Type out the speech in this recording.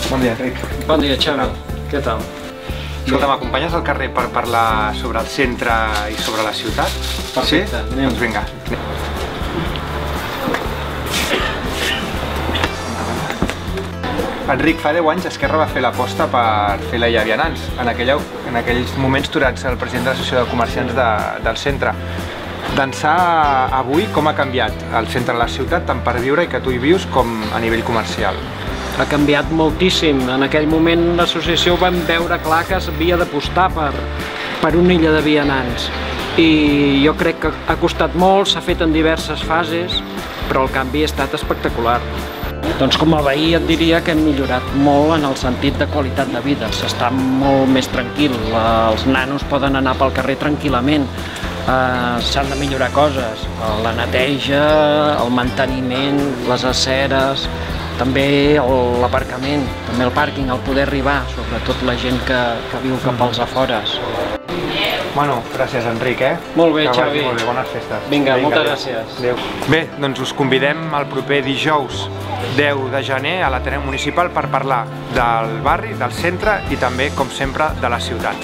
Bon dia, Enric. Bon dia, Xavi. Què tal? Escolta, m'acompanyes al carrer per parlar sobre el centre i sobre la ciutat? Perfecte, sí? anem. Doncs vinga. Enric, fa 10 anys Esquerra va fer l'aposta per fer la Illa Vianants. En aquells moments tu eres el president de l'Associació de Comerciants del centre. D'ençà avui, com ha canviat el centre de la ciutat, tant per viure i que tu hi vius, com a nivell comercial? Ha canviat moltíssim. En aquell moment l'associació vam veure clar que s'havia d'apostar per una illa de vianants. I jo crec que ha costat molt, s'ha fet en diverses fases, però el canvi ha estat espectacular. Doncs com a veí et diria que hem millorat molt en el sentit de qualitat de vida. S'està molt més tranquil, els nanos poden anar pel carrer tranquil·lament. S'han de millorar coses, la neteja, el manteniment, les aceres, també l'aparcament, també el pàrquing, el poder arribar, sobretot la gent que viu cap als afores. Bueno, gràcies, Enric, Molt bé, que Xavi. vagi molt bé, bones festes. Vinga, moltes gràcies. Adéu. Bé, doncs us convidem el proper dijous 10 de gener a l'Ateneu Municipal per parlar del barri, del centre i també, com sempre, de la ciutat.